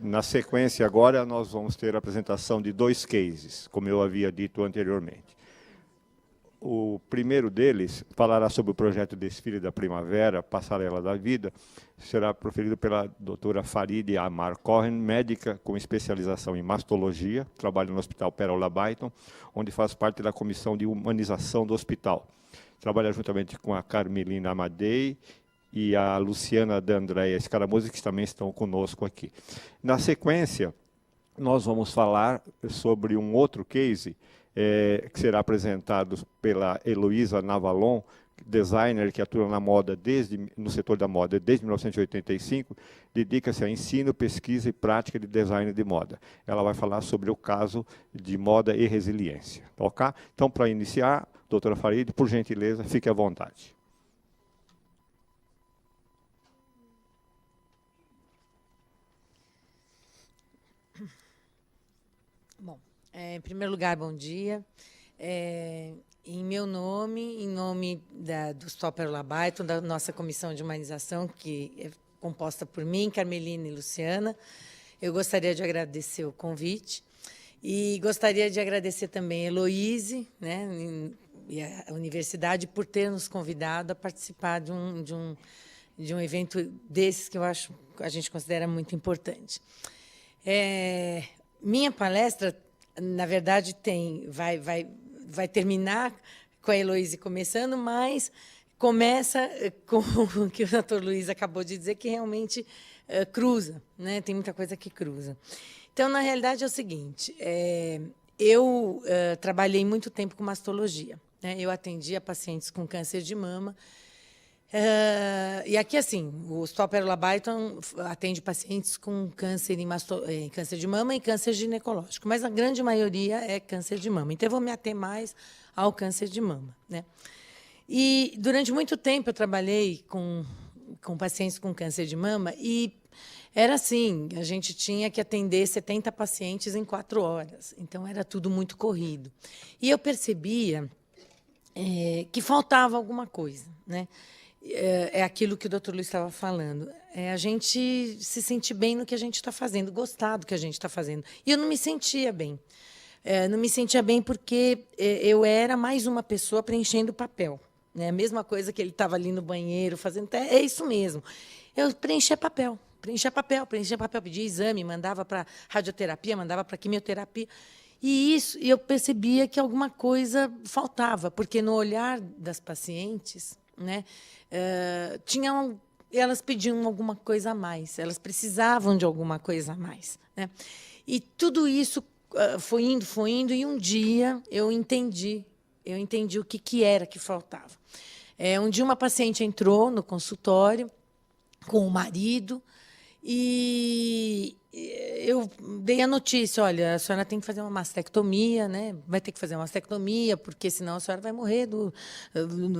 Na sequência, agora, nós vamos ter a apresentação de 2 cases, como eu havia dito anteriormente. O primeiro deles falará sobre o projeto Desfile da Primavera, Passarela da Vida, será proferido pela doutora Farideh Amar Cohen, médica com especialização em mastologia, trabalha no Hospital Pérola Byton, onde faz parte da comissão de humanização do hospital. Trabalha juntamente com a Carmelina Amadei e a Luciana D'Andrea Scaramuzzi, que também estão conosco aqui. Na sequência, nós vamos falar sobre um outro case, que será apresentado pela Heloísa Navalon, designer que atua na moda no setor da moda desde 1985, dedica-se a ensino, pesquisa e prática de design de moda. Ela vai falar sobre o caso de moda e resiliência. Ok? Então, para iniciar, doutora Farideh, por gentileza, fique à vontade. Bom, em primeiro lugar, bom dia. Em meu nome, em nome do Hospital Pérola Byton, da nossa comissão de humanização, que é composta por mim, Carmelina e Luciana, eu gostaria de agradecer o convite e gostaria de agradecer também a Heloíse, né, e a universidade por ter nos convidado a participar de um evento desses que eu acho a gente considera muito importante. Minha palestra, na verdade, vai terminar com a Heloíse começando, mas começa com o que o doutor Luiz acabou de dizer, que realmente cruza, né? Tem muita coisa que cruza. Então, na realidade, é o seguinte, eu trabalhei muito tempo com mastologia, né? Eu atendia pacientes com câncer de mama, e aqui, assim, o Hospital Pérola Byton atende pacientes com câncer, câncer de mama e câncer ginecológico, mas a grande maioria é câncer de mama. Então, eu vou me ater mais ao câncer de mama, né? E, durante muito tempo, eu trabalhei com pacientes com câncer de mama e era assim, a gente tinha que atender 70 pacientes em 4 horas. Então, era tudo muito corrido. E eu percebia que faltava alguma coisa, né? É aquilo que o doutor Luiz estava falando. A gente se sentir bem no que a gente está fazendo, gostar do que a gente está fazendo. E eu não me sentia bem. Não me sentia bem porque eu era mais uma pessoa preenchendo papel, né? A mesma coisa que ele estava ali no banheiro fazendo. É isso mesmo. Eu preenchia papel, pedia exame, mandava para radioterapia, mandava para quimioterapia. E eu percebia que alguma coisa faltava, porque no olhar das pacientes, né, elas pediam alguma coisa a mais, elas precisavam de alguma coisa a mais, né? E tudo isso foi indo, e um dia eu entendi o que era que faltava. Um dia uma paciente entrou no consultório com o marido e eu dei a notícia, olha, a senhora tem que fazer uma mastectomia, né? Vai ter que fazer uma mastectomia, porque senão a senhora vai morrer,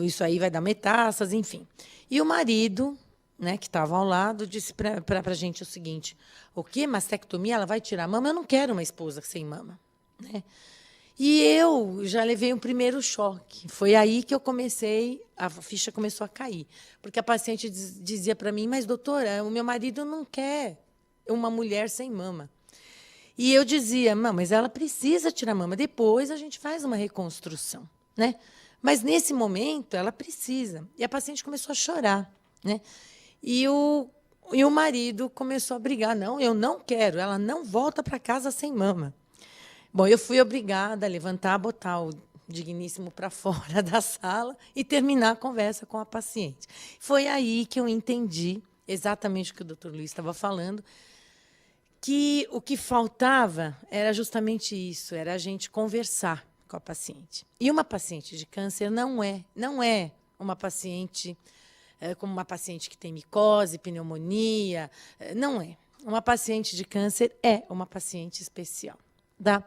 isso aí vai dar metástase, enfim. E o marido, né, que estava ao lado, disse para a gente o seguinte: o quê? Mastectomia? Ela vai tirar a mama? Eu não quero uma esposa sem mama, né? E eu já levei um primeiro choque. Foi aí que a ficha começou a cair. Porque a paciente dizia para mim, mas, doutora, o meu marido não quer uma mulher sem mama. E eu dizia, não, mas ela precisa tirar a mama. Depois a gente faz uma reconstrução, né? Mas, nesse momento, ela precisa. E a paciente começou a chorar, né? E o marido começou a brigar. Não, eu não quero. Ela não volta para casa sem mama. Bom, eu fui obrigada a levantar, botar o digníssimo para fora da sala e terminar a conversa com a paciente. Foi aí que eu entendi exatamente o que o doutor Luiz estava falando, que o que faltava era justamente isso, era a gente conversar com a paciente. E uma paciente de câncer não é uma paciente como uma paciente que tem micose, pneumonia, não é. Uma paciente de câncer é uma paciente especial. Tá?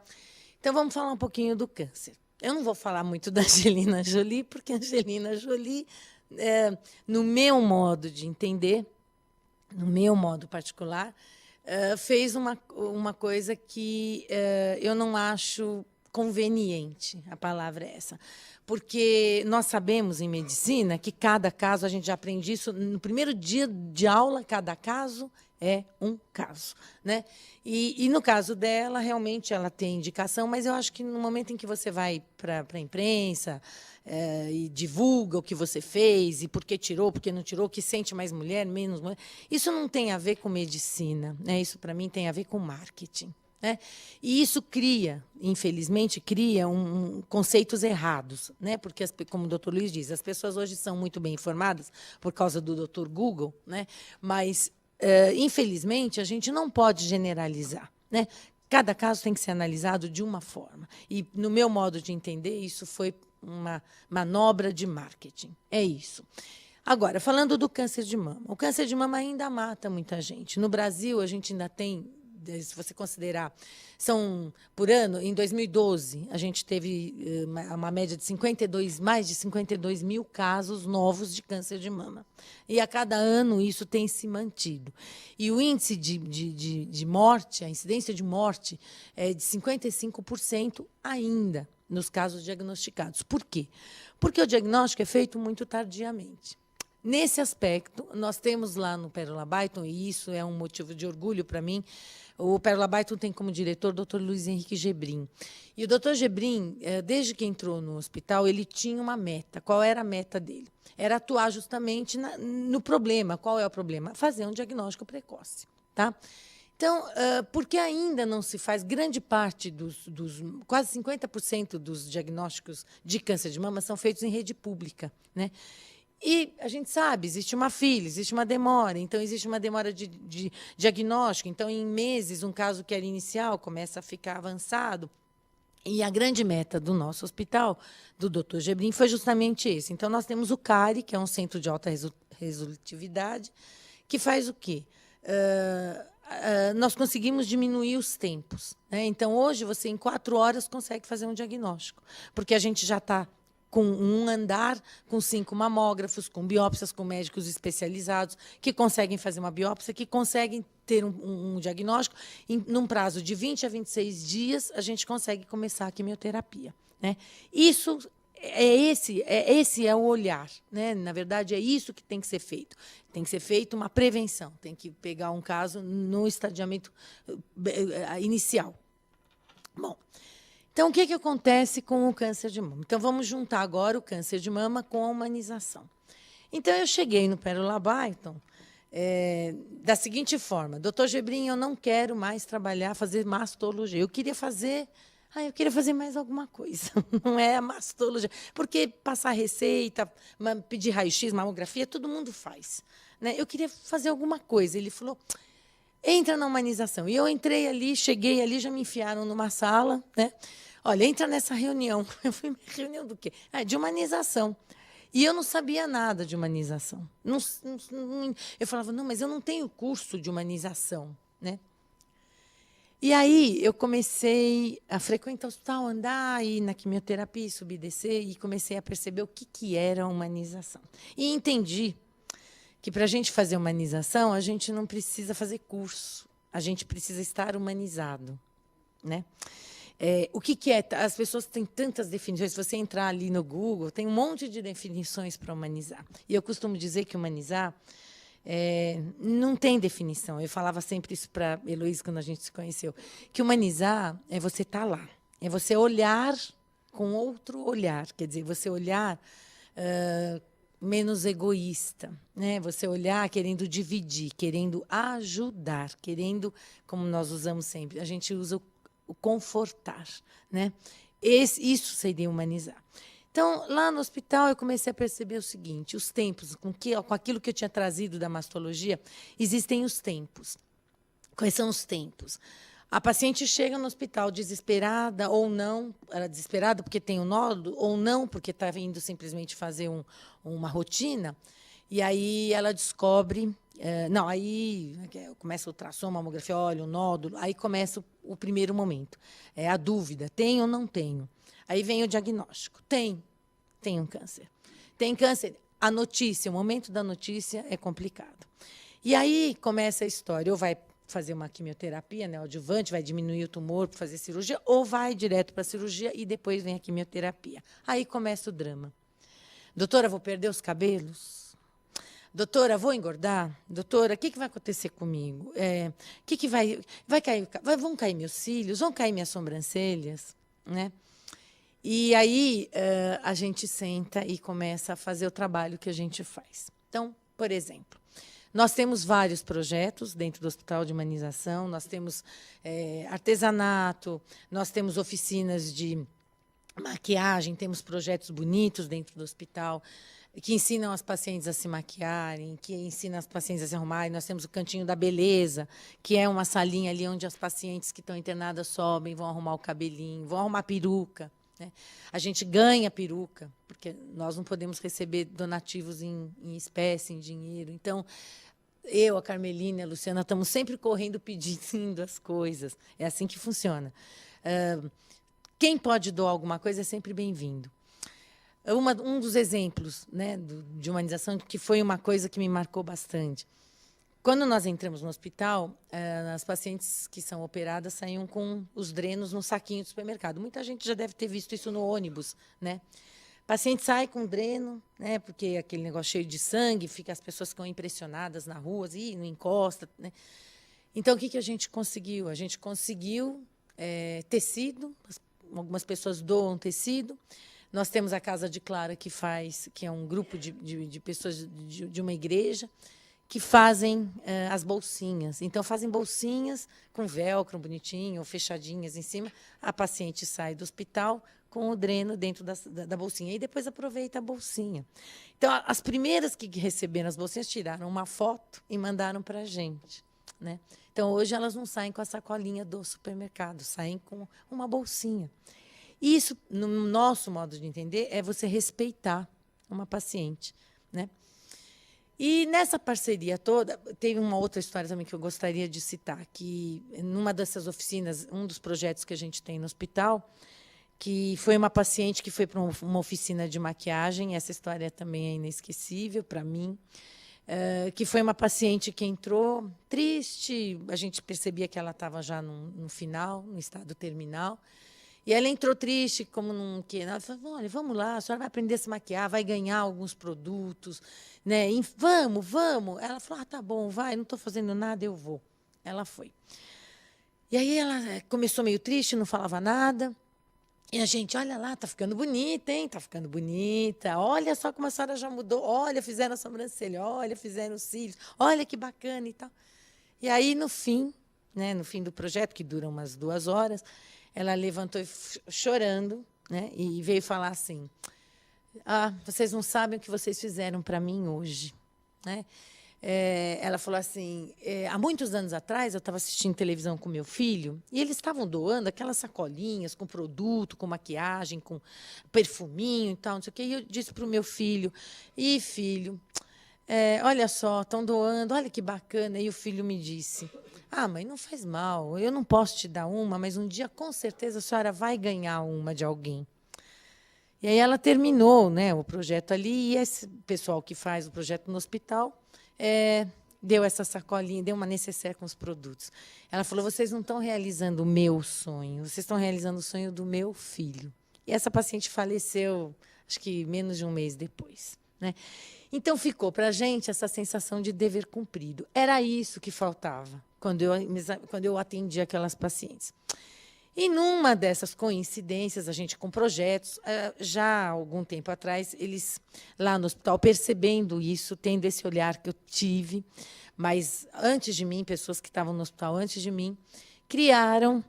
Então, vamos falar um pouquinho do câncer. Eu não vou falar muito da Angelina Jolie, porque a Angelina Jolie, no meu modo de entender, no meu modo particular, fez uma coisa que eu não acho conveniente, a palavra é essa. Porque nós sabemos, em medicina, que cada caso, a gente já aprende isso, no primeiro dia de aula, cada caso é um caso, né? E no caso dela, realmente ela tem indicação, mas eu acho que no momento em que você vai para a imprensa e divulga o que você fez, e por que tirou, por que não tirou, que sente mais mulher, menos mulher, isso não tem a ver com medicina, né? Isso, para mim, tem a ver com marketing. Né? E isso infelizmente, cria conceitos errados, né? Porque, como o doutor Luiz diz, as pessoas hoje são muito bem informadas por causa do doutor Google, né? Mas, infelizmente, a gente não pode generalizar. Né? Cada caso tem que ser analisado de uma forma. E, no meu modo de entender, isso foi uma manobra de marketing. É isso. Agora, falando do câncer de mama. O câncer de mama ainda mata muita gente. No Brasil, a gente ainda tem, se você considerar, são por ano, em 2012, a gente teve uma média de mais de 52 mil casos novos de câncer de mama. E a cada ano isso tem se mantido. E o índice de morte, a incidência de morte, é de 55% ainda nos casos diagnosticados. Por quê? Porque o diagnóstico é feito muito tardiamente. Nesse aspecto, nós temos lá no Pérola Byton, e isso é um motivo de orgulho para mim, o Pérola Byton tem como diretor o Dr. Luiz Henrique Gebrim. E o Dr. Gebrim, desde que entrou no hospital, ele tinha uma meta. Qual era a meta dele? Era atuar justamente no problema. Qual é o problema? Fazer um diagnóstico precoce. Tá? Então, por que ainda não se faz grande parte quase 50% dos diagnósticos de câncer de mama são feitos em rede pública, né? E a gente sabe, existe uma fila, existe uma demora, então existe uma demora de diagnóstico. Então, em meses, um caso que era inicial começa a ficar avançado. E a grande meta do nosso hospital, do Dr. Gebrim, foi justamente esse. Então, nós temos o CARI, que é um centro de alta resolutividade, que faz o quê? Nós conseguimos diminuir os tempos. Né? Então, hoje, você, em 4 horas, consegue fazer um diagnóstico, porque a gente já está com um andar, com 5 mamógrafos, com biópsias, com médicos especializados, que conseguem fazer uma biópsia, que conseguem ter um diagnóstico. Num prazo de 20 a 26 dias, a gente consegue começar a quimioterapia. Né? Isso esse é o olhar. Né? Na verdade, é isso que tem que ser feito. Tem que ser feita uma prevenção, tem que pegar um caso no estadiamento inicial. Bom, então, o que acontece com o câncer de mama? Então, vamos juntar agora o câncer de mama com a humanização. Então, eu cheguei no Pérola Byton da seguinte forma: doutor Gebrim, eu não quero mais fazer mastologia. Eu queria fazer mais alguma coisa. Não é a mastologia. Porque passar receita, pedir raio-x, mamografia, todo mundo faz. Né? Eu queria fazer alguma coisa. Ele falou: entra na humanização. E eu entrei ali, cheguei ali, já me enfiaram numa sala, né? Olha, entra nessa reunião. Eu fui, reunião do quê? De humanização. E eu não sabia nada de humanização. Eu falava, não, mas eu não tenho curso de humanização, né? E aí eu comecei a frequentar o hospital, andar, ir na quimioterapia, subir e descer, e comecei a perceber o que era a humanização. E entendi que, para a gente fazer humanização, a gente não precisa fazer curso, a gente precisa estar humanizado. Né? O que é? As pessoas têm tantas definições. Se você entrar ali no Google, tem um monte de definições para humanizar. E eu costumo dizer que humanizar não tem definição. Eu falava sempre isso para a Heloísa quando a gente se conheceu, que humanizar é você estar lá, é você olhar com outro olhar, quer dizer, você olhar menos egoísta, né? Você olhar querendo dividir, querendo ajudar, querendo, como nós usamos sempre, a gente usa o confortar, né? Isso seria humanizar. Então, lá no hospital, eu comecei a perceber o seguinte: os tempos, com aquilo que eu tinha trazido da mastologia, existem os tempos. Quais são os tempos? A paciente chega no hospital desesperada ou não, ela é desesperada porque tem um nódulo, ou não porque está indo simplesmente fazer uma rotina, e aí ela descobre... aí começa o ultrassom, mamografia, olha, o nódulo, aí começa o primeiro momento. É a dúvida, tem ou não tenho? Aí vem o diagnóstico. Tem um câncer. Tem câncer. A notícia, o momento da notícia é complicado. E aí começa a história, ou vai fazer uma quimioterapia, né, adjuvante, vai diminuir o tumor para fazer cirurgia, ou vai direto para a cirurgia e depois vem a quimioterapia. Aí começa o drama. Doutora, vou perder os cabelos? doutora, vou engordar? Doutora, o que vai acontecer comigo? Que vai cair? Vão cair meus cílios? Vão cair minhas sobrancelhas? Né? E aí a gente senta e começa a fazer o trabalho que a gente faz. Então, por exemplo, nós temos vários projetos dentro do Hospital de Humanização, nós temos artesanato, nós temos oficinas de maquiagem, temos projetos bonitos dentro do hospital, que ensinam as pacientes a se maquiarem, que ensinam as pacientes a se arrumarem. Nós temos o Cantinho da Beleza, que é uma salinha ali onde as pacientes que estão internadas sobem, vão arrumar o cabelinho, vão arrumar a peruca. Né? A gente ganha peruca, porque nós não podemos receber donativos em espécie, em dinheiro. Então, eu, a Carmelina e a Luciana estamos sempre correndo pedindo as coisas. É assim que funciona. Quem pode doar alguma coisa é sempre bem-vindo. Um dos exemplos, né, de humanização, que foi uma coisa que me marcou bastante. Quando nós entramos no hospital, as pacientes que são operadas saíam com os drenos no saquinho do supermercado. Muita gente já deve ter visto isso no ônibus, né? O paciente sai com dreno, né, porque aquele negócio cheio de sangue, as pessoas ficam impressionadas na rua, e não encosta. Né? Então, o que a gente conseguiu? A gente conseguiu tecido, algumas pessoas doam tecido. Nós temos a Casa de Clara, que é um grupo de pessoas de uma igreja, que fazem as bolsinhas. Então, fazem bolsinhas com velcro bonitinho, ou fechadinhas em cima. A paciente sai do hospital com o dreno dentro da bolsinha. E depois aproveita a bolsinha. Então, as primeiras que receberam as bolsinhas tiraram uma foto e mandaram para a gente. Né? Então, hoje, elas não saem com a sacolinha do supermercado, saem com uma bolsinha. Isso, no nosso modo de entender, é você respeitar uma paciente. Né? E nessa parceria toda, teve uma outra história também que eu gostaria de citar, que numa dessas oficinas, um dos projetos que a gente tem no hospital, que foi uma paciente que foi para uma oficina de maquiagem, essa história também é inesquecível para mim, que foi uma paciente que entrou triste, a gente percebia que ela estava já no final, no estado terminal, e ela entrou triste, como ela falou, olha, vamos lá, a senhora vai aprender a se maquiar, vai ganhar alguns produtos, né? Vamos. Ela falou, tá bom, vai, não estou fazendo nada, eu vou. Ela foi. E aí ela começou meio triste, não falava nada. E a gente, olha lá, está ficando bonita, hein? Está ficando bonita. Olha só como a senhora já mudou. Olha, fizeram a sobrancelha, olha, fizeram os cílios. Olha que bacana e tal. E aí, no fim, né, no fim do projeto, que dura umas 2 horas, ela levantou chorando, né, e veio falar assim, vocês não sabem o que vocês fizeram para mim hoje. Né? Ela falou assim, há muitos anos atrás, eu estava assistindo televisão com meu filho, e eles estavam doando aquelas sacolinhas com produto, com maquiagem, com perfuminho e tal, não sei o quê. E eu disse para o meu filho, filho, olha só, estão doando, olha que bacana. E o filho me disse, mãe, não faz mal, eu não posso te dar uma, mas um dia, com certeza, a senhora vai ganhar uma de alguém. E aí ela terminou, né, o projeto ali, e esse pessoal que faz o projeto no hospital deu essa sacolinha, deu uma necessaire com os produtos. Ela falou, vocês não estão realizando o meu sonho, vocês estão realizando o sonho do meu filho. E essa paciente faleceu, acho que menos de um mês depois. Né? Então, ficou para a gente essa sensação de dever cumprido. Era isso que faltava quando eu atendia aquelas pacientes. E numa dessas coincidências, a gente com projetos, já há algum tempo atrás, eles lá no hospital, percebendo isso, tendo esse olhar que eu tive, mas antes de mim, pessoas que estavam no hospital antes de mim, criaram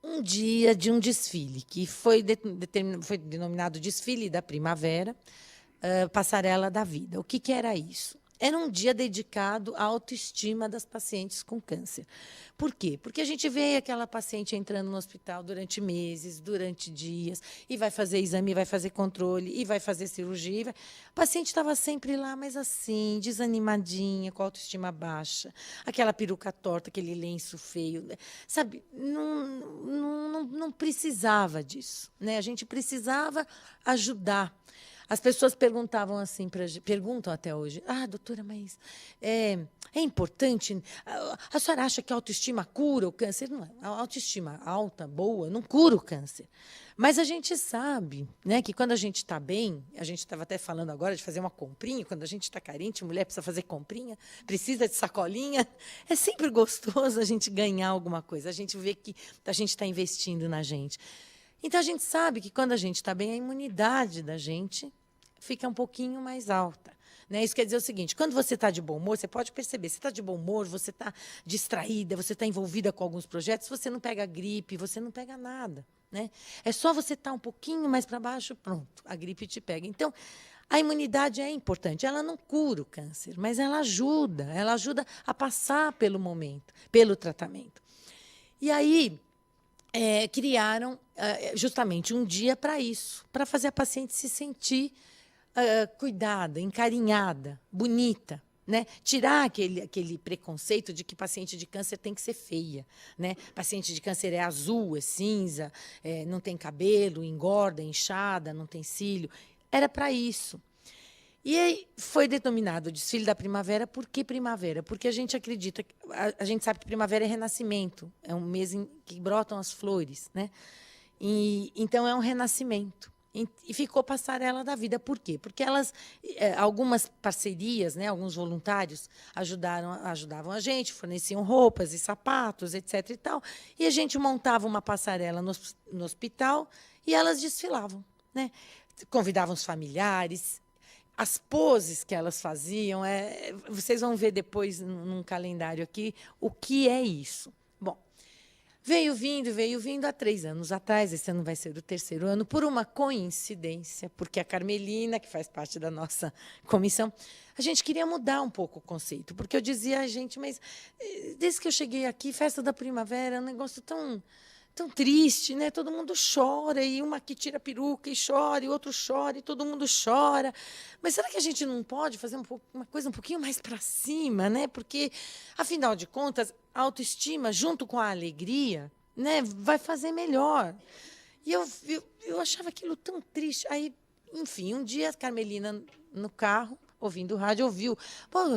um dia de um desfile, que foi denominado Desfile da Primavera, Passarela da Vida. O que era isso? Era um dia dedicado à autoestima das pacientes com câncer. Por quê? Porque a gente vê aquela paciente entrando no hospital durante meses, durante dias, e vai fazer exame, vai fazer controle, e vai fazer cirurgia. A paciente estava sempre lá, mas assim, desanimadinha, com a autoestima baixa, aquela peruca torta, aquele lenço feio. Sabe, não precisava disso. Né? A gente precisava ajudar as pessoas perguntavam assim, perguntam até hoje, doutora, mas é importante, a senhora acha que a autoestima cura o câncer? Não é. A autoestima alta, boa, não cura o câncer. Mas a gente sabe, né, que quando a gente está bem, a gente estava até falando agora de fazer uma comprinha, quando a gente está carente, mulher precisa fazer comprinha, precisa de sacolinha, é sempre gostoso a gente ganhar alguma coisa, a gente vê que a gente está investindo na gente. Então, a gente sabe que quando a gente está bem, a imunidade da gente fica um pouquinho mais alta. Né? Isso quer dizer o seguinte, quando você está de bom humor, você pode perceber, você está de bom humor, você está distraída, você está envolvida com alguns projetos, você não pega gripe, você não pega nada. Né? É só você estar um pouquinho mais para baixo, pronto, a gripe te pega. Então, a imunidade é importante. Ela não cura o câncer, mas ela ajuda a passar pelo momento, pelo tratamento. E aí, criaram justamente um dia para isso, para fazer a paciente se sentir cuidada, encarinhada, bonita. Né? Tirar aquele preconceito de que paciente de câncer tem que ser feia. Né? Paciente de câncer é azul, é cinza, não tem cabelo, engorda, inchada, não tem cílio. Era para isso. E aí foi denominado o desfile da primavera. Por que primavera? Porque a gente acredita, a gente sabe que primavera é renascimento, é um mês em que brotam as flores. Né? Então, é um renascimento. E ficou Passarela da Vida. Por quê? Porque algumas parcerias, né, alguns voluntários ajudavam a gente, forneciam roupas e sapatos, etc. E tal, e a gente montava uma passarela no hospital e elas desfilavam. Né? Convidavam os familiares, as poses que elas faziam. Vocês vão ver depois, num calendário aqui, o que é isso. Bom, veio vindo há 3 anos atrás, esse ano vai ser o 3º ano, por uma coincidência, porque a Carmelina, que faz parte da nossa comissão, a gente queria mudar um pouco o conceito, porque eu dizia, gente, mas desde que eu cheguei aqui, festa da primavera, é um negócio tão triste, né? Todo mundo chora, e uma que tira a peruca e chora, e outro chora, e todo mundo chora. Mas será que a gente não pode fazer uma coisa um pouquinho mais para cima, né? Porque, afinal de contas, a autoestima, junto com a alegria, né, vai fazer melhor. E eu achava aquilo tão triste. Aí, enfim, um dia a Carmelina, no carro, ouvindo o rádio, ouviu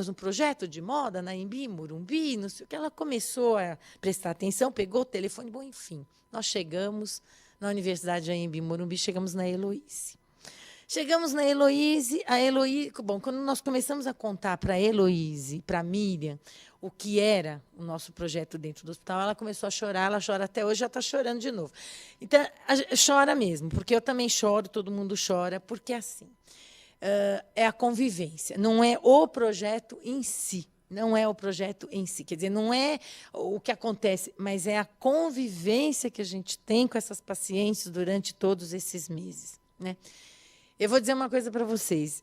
um projeto de moda na Embi, Morumbi, não sei o que. Ela começou a prestar atenção, pegou o telefone. Bom, enfim, nós chegamos na Universidade de Embi, Morumbi, chegamos na Heloíse. Chegamos na Heloíse, quando nós começamos a contar para a Heloíse, para a Miriam, o que era o nosso projeto dentro do hospital, ela começou a chorar, ela chora até hoje, já está chorando de novo. Então, chora mesmo, porque eu também choro, todo mundo chora, porque assim, é a convivência, não é o projeto em si. Não é o projeto em si, quer dizer, não é o que acontece, mas é a convivência que a gente tem com essas pacientes durante todos esses meses. Né? Eu vou dizer uma coisa para vocês.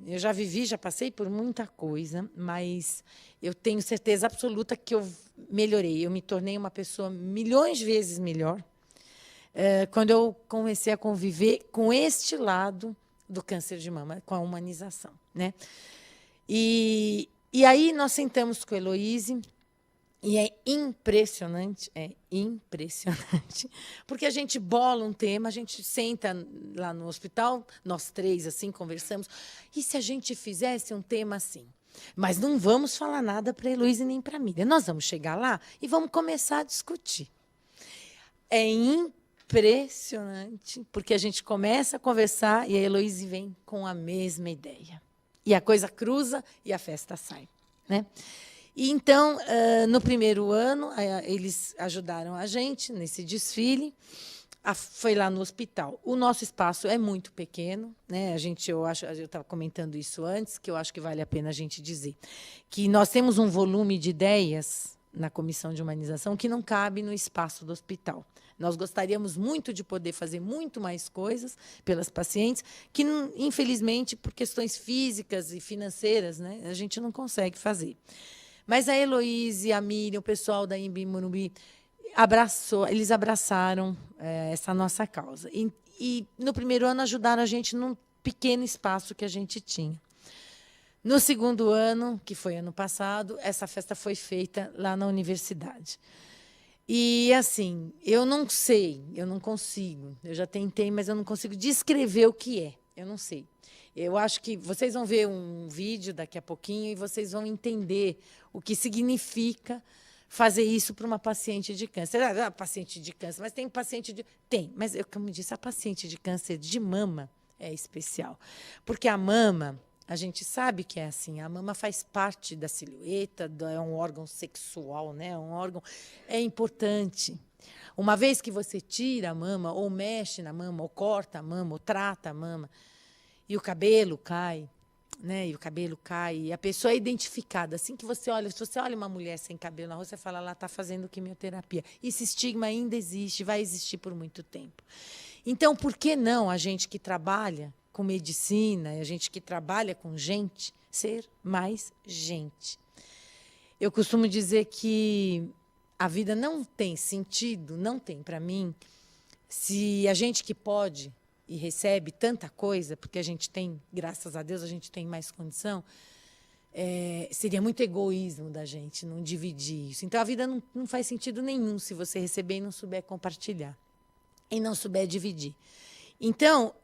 Eu já passei por muita coisa, mas eu tenho certeza absoluta que eu melhorei. Eu me tornei uma pessoa milhões de vezes melhor quando eu comecei a conviver com este lado do câncer de mama, com a humanização. Né? E aí nós sentamos com a Heloíse, e é impressionante, porque a gente bola um tema, a gente senta lá no hospital, nós 3, assim, conversamos, e se a gente fizesse um tema assim? Mas não vamos falar nada para a Heloíse nem para a Miriam, nós vamos chegar lá e vamos começar a discutir. É impressionante, porque a gente começa a conversar e a Heloíse vem com a mesma ideia. E a coisa cruza e a festa sai. Né? E então, no primeiro ano, eles ajudaram a gente nesse desfile. Foi lá no hospital. O nosso espaço é muito pequeno, né? Eu estava comentando isso antes, que eu acho que vale a pena a gente dizer, que nós temos um volume de ideias na comissão de humanização que não cabe no espaço do hospital. Nós gostaríamos muito de poder fazer muito mais coisas pelas pacientes, que, infelizmente, por questões físicas e financeiras, né, a gente não consegue fazer. Mas a Heloíse, a Miriam, o pessoal da Embi Morumbi, eles abraçaram essa nossa causa. E, no primeiro ano, ajudaram a gente num pequeno espaço que a gente tinha. No segundo ano, que foi ano passado, essa festa foi feita lá na universidade. E, assim, eu não sei, eu não consigo, eu já tentei, mas eu não consigo descrever o que é. Eu não sei. Eu acho que vocês vão ver um vídeo daqui a pouquinho e vocês vão entender o que significa fazer isso para uma paciente de câncer. Paciente de câncer, mas tem paciente de... Tem, mas, como eu disse, a paciente de câncer de mama é especial. Porque a mama, a gente sabe que é assim, a mama faz parte da silhueta, é um órgão sexual, né? É um órgão... É importante. Uma vez que você tira a mama, ou mexe na mama, ou corta a mama, ou trata a mama, e o cabelo cai, né? E o cabelo cai, e a pessoa é identificada. Assim que você olha, se você olha uma mulher sem cabelo na rua, você fala, ela está fazendo quimioterapia. Esse estigma ainda existe, vai existir por muito tempo. Então, por que não a gente que trabalha com medicina, a gente que trabalha com gente, ser mais gente? Eu costumo dizer que a vida não tem sentido, não tem para mim, se a gente que pode e recebe tanta coisa, porque a gente tem, graças a Deus, a gente tem mais condição, seria muito egoísmo da gente não dividir isso. Então, a vida não faz sentido nenhum se você receber e não souber compartilhar, e não souber dividir. Então,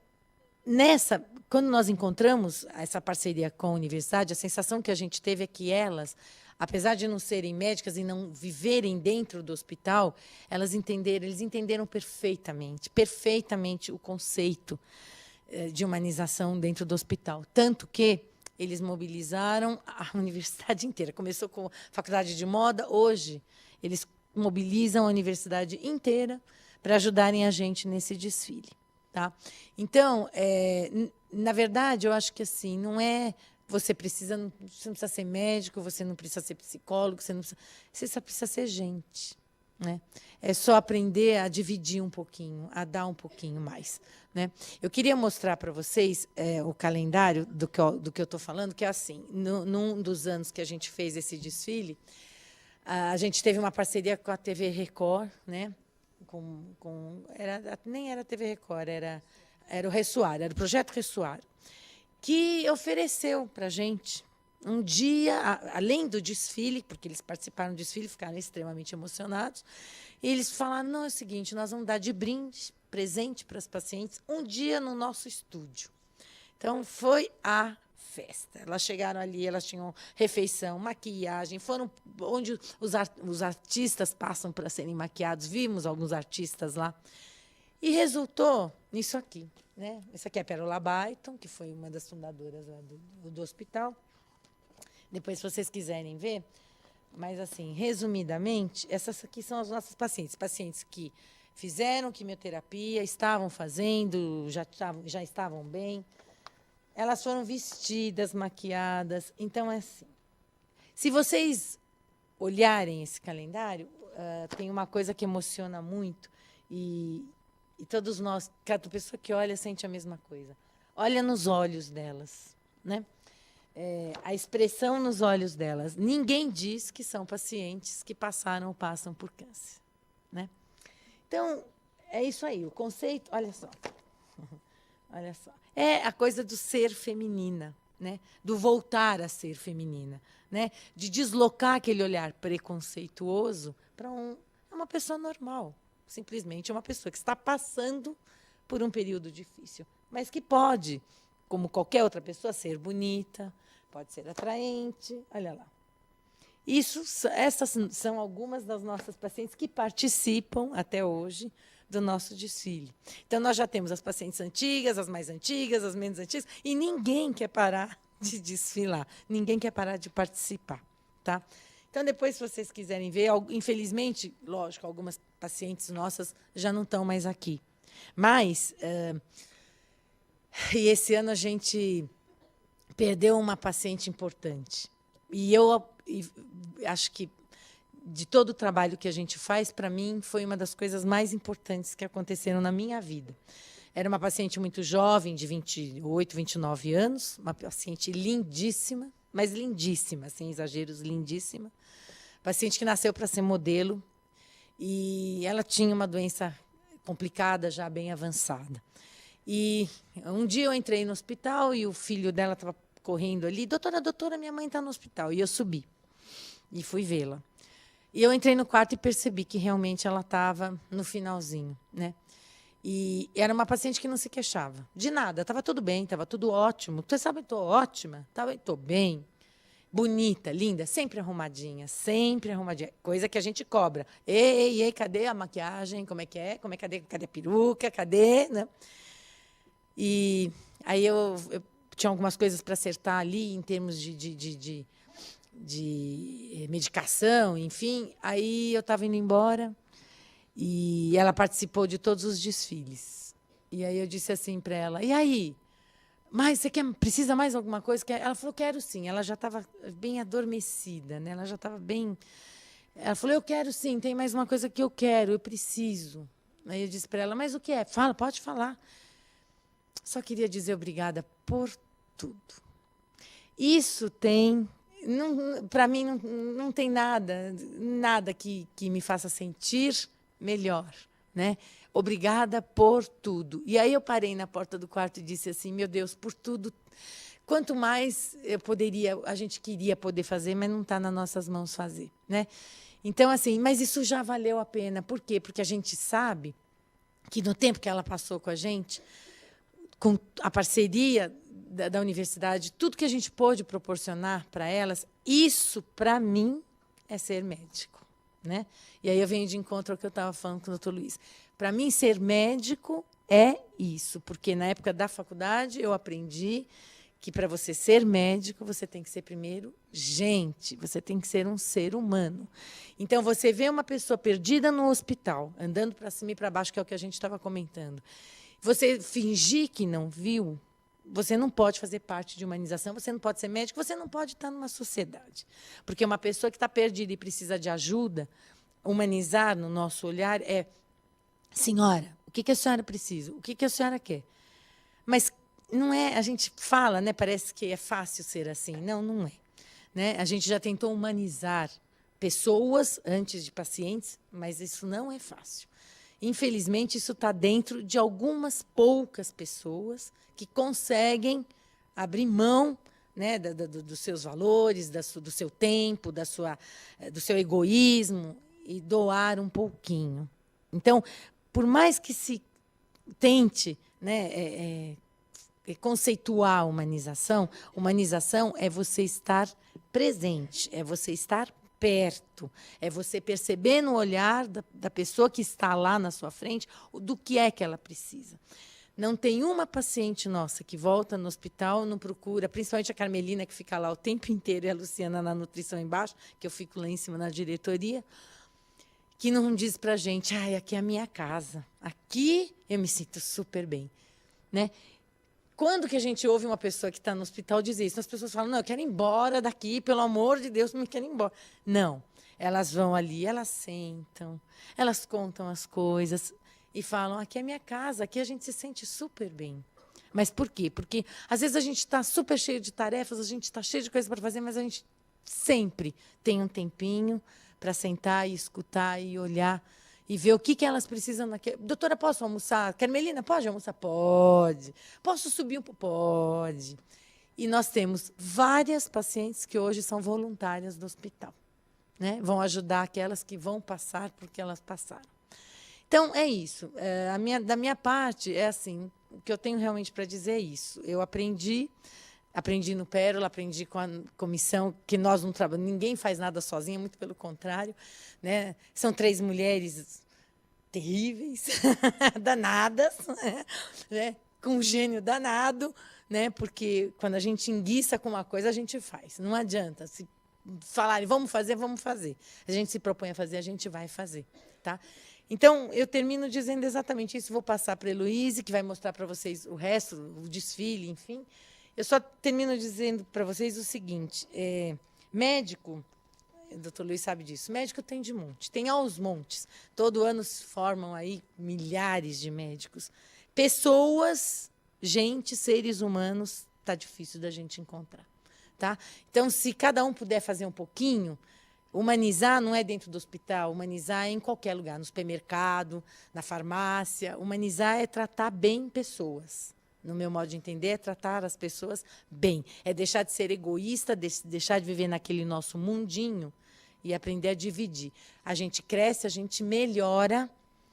quando nós encontramos essa parceria com a universidade, a sensação que a gente teve é que elas, apesar de não serem médicas e não viverem dentro do hospital, eles entenderam perfeitamente o conceito de humanização dentro do hospital. Tanto que eles mobilizaram a universidade inteira. Começou com a faculdade de moda, hoje eles mobilizam a universidade inteira para ajudarem a gente nesse desfile. Tá? Então, na verdade, eu acho que assim, não é... Você não precisa ser médico, você não precisa ser psicólogo, você só precisa ser gente. Né? É só aprender a dividir um pouquinho, a dar um pouquinho mais. Né? Eu queria mostrar para vocês o calendário do que eu estou falando, que é assim, num dos anos que a gente fez esse desfile, a gente teve uma parceria com a TV Record, né? Nem era a TV Record, era o Ressuário, era o Projeto Ressuário, que ofereceu para a gente um dia, além do desfile, porque eles participaram do desfile, ficaram extremamente emocionados, e eles falaram, não, é o seguinte, nós vamos dar de brinde, presente para as pacientes, um dia no nosso estúdio. Então, foi a festa. Elas chegaram ali, elas tinham refeição, maquiagem, foram onde os artistas passam para serem maquiados, vimos alguns artistas lá, e resultou nisso aqui. Né? Essa aqui é a Pérola Baiton, que foi uma das fundadoras lá do hospital. Depois, se vocês quiserem ver, mas, assim, resumidamente, essas aqui são as nossas pacientes que fizeram quimioterapia, estavam fazendo, já estavam bem. Elas foram vestidas, maquiadas. Então, é assim. Se vocês olharem esse calendário, tem uma coisa que emociona muito, e todos nós, cada pessoa que olha sente a mesma coisa. Olha nos olhos delas, né? A expressão nos olhos delas. Ninguém diz que são pacientes que passaram ou passam por câncer, né? Então, é isso aí. O conceito, olha só. Olha só. É a coisa do ser feminina, né? Do voltar a ser feminina, né? De deslocar aquele olhar preconceituoso para uma pessoa normal. Simplesmente uma pessoa que está passando por um período difícil, mas que pode, como qualquer outra pessoa, ser bonita, pode ser atraente. Olha lá. Essas são algumas das nossas pacientes que participam, até hoje, do nosso desfile. Então, nós já temos as pacientes antigas, as mais antigas, as menos antigas, e ninguém quer parar de desfilar, ninguém quer parar de participar. Tá? Então, depois, se vocês quiserem ver, infelizmente, lógico, algumas pacientes nossas já não estão mais aqui. Mas, e esse ano a gente perdeu uma paciente importante. E eu acho que, de todo o trabalho que a gente faz, para mim, foi uma das coisas mais importantes que aconteceram na minha vida. Era uma paciente muito jovem, de 28, 29 anos, uma paciente lindíssima, mas lindíssima, sem exageros, lindíssima. Paciente que nasceu para ser modelo, e ela tinha uma doença complicada, já bem avançada. E um dia eu entrei no hospital e o filho dela estava correndo ali. Doutora, minha mãe está no hospital. E eu subi e fui vê-la. E eu entrei no quarto e percebi que realmente ela estava no finalzinho, né? E era uma paciente que não se queixava de nada. Estava tudo bem, estava tudo ótimo. Você sabe, estou ótima, estou bem. Bonita, linda, sempre arrumadinha, sempre arrumadinha. Coisa que a gente cobra. Ei, ei, cadê a maquiagem? Como é que é? Cadê a peruca? Cadê? Né? E aí eu tinha algumas coisas para acertar ali em termos de medicação, enfim. Aí eu estava indo embora e ela participou de todos os desfiles. E aí eu disse assim para ela, e aí? Mas você precisa mais alguma coisa? Ela falou, quero sim. Ela já estava bem adormecida, né? Ela já estava bem... Ela falou, eu quero sim, tem mais uma coisa que eu quero, eu preciso. Aí eu disse para ela, mas o que é? Fala, pode falar. Só queria dizer obrigada por tudo. Isso tem... Para mim, não tem nada que me faça sentir melhor, né? Obrigada por tudo. E aí eu parei na porta do quarto e disse assim, meu Deus, por tudo. Quanto mais a gente queria poder fazer, mas não está nas nossas mãos fazer, né? Então, assim, mas isso já valeu a pena. Por quê? Porque a gente sabe que no tempo que ela passou com a gente, com a parceria da universidade, tudo que a gente pôde proporcionar para elas, isso, para mim, é ser médico, né? E aí eu venho de encontro ao que eu estava falando com o doutor Luiz. Para mim, ser médico é isso, porque na época da faculdade eu aprendi que para você ser médico, você tem que ser primeiro gente, você tem que ser um ser humano. Então, você vê uma pessoa perdida no hospital, andando para cima e para baixo, que é o que a gente estava comentando. Você fingir que não viu, você não pode fazer parte de humanização, você não pode ser médico, você não pode estar numa sociedade. Porque uma pessoa que está perdida e precisa de ajuda, humanizar no nosso olhar é, senhora, o que a senhora precisa? O que a senhora quer? Mas não é, a gente fala, né, parece que é fácil ser assim. Não, não é. Né? A gente já tentou humanizar pessoas antes de pacientes, mas isso não é fácil. Infelizmente, isso está dentro de algumas poucas pessoas que conseguem abrir mão, né, dos seus valores, do seu tempo, do seu egoísmo e doar um pouquinho. Então, por mais que se tente, né, conceituar a humanização é você estar presente, é você estar perto, é você perceber no olhar da pessoa que está lá na sua frente do que é que ela precisa. Não tem uma paciente nossa que volta no hospital, não procura, principalmente a Carmelina, que fica lá o tempo inteiro, e a Luciana na nutrição embaixo, que eu fico lá em cima na diretoria, que não diz para a gente, aqui é a minha casa, aqui eu me sinto super bem. Né? Quando que a gente ouve uma pessoa que está no hospital dizer isso? As pessoas falam, não, eu quero ir embora daqui, pelo amor de Deus, não me quero ir embora. Não, elas vão ali, elas sentam, elas contam as coisas e falam, aqui é a minha casa, aqui a gente se sente super bem. Mas por quê? Porque, às vezes, a gente está super cheio de tarefas, a gente está cheio de coisas para fazer, mas a gente sempre tem um tempinho para sentar e escutar e olhar e ver o que elas precisam naquele... Doutora, posso almoçar? Carmelina, pode almoçar? Pode. Posso subir um pouco? Pode. E nós temos várias pacientes que hoje são voluntárias do hospital. Né? Vão ajudar aquelas que vão passar porque elas passaram. Então, é isso. Da minha parte, é assim, o que eu tenho realmente para dizer é isso. Eu aprendi no Pérola, aprendi com a comissão, que nós não trabalhamos, ninguém faz nada sozinha, muito pelo contrário. Né? São 3 mulheres terríveis, danadas, né? Com um gênio danado, né? Porque quando a gente enguiça com uma coisa, a gente faz. Não adianta. Se falarem, vamos fazer, vamos fazer. A gente se propõe a fazer, a gente vai fazer. Tá? Então, eu termino dizendo exatamente isso. Vou passar para a Heloíse, que vai mostrar para vocês o resto, o desfile, enfim. Eu só termino dizendo para vocês o seguinte, médico, o doutor Luiz sabe disso, médico tem de monte, tem aos montes. Todo ano se formam aí milhares de médicos. Pessoas, gente, seres humanos, está difícil da gente encontrar. Tá? Então, se cada um puder fazer um pouquinho, humanizar não é dentro do hospital, humanizar é em qualquer lugar, no supermercado, na farmácia. Humanizar é tratar bem pessoas. No meu modo de entender, é tratar as pessoas bem. É deixar de ser egoísta, deixar de viver naquele nosso mundinho e aprender a dividir. A gente cresce, a gente melhora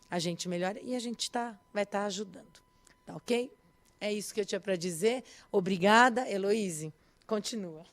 a gente melhora e a gente vai estar ajudando. Tá ok? É isso que eu tinha para dizer. Obrigada, Heloíse. Continua.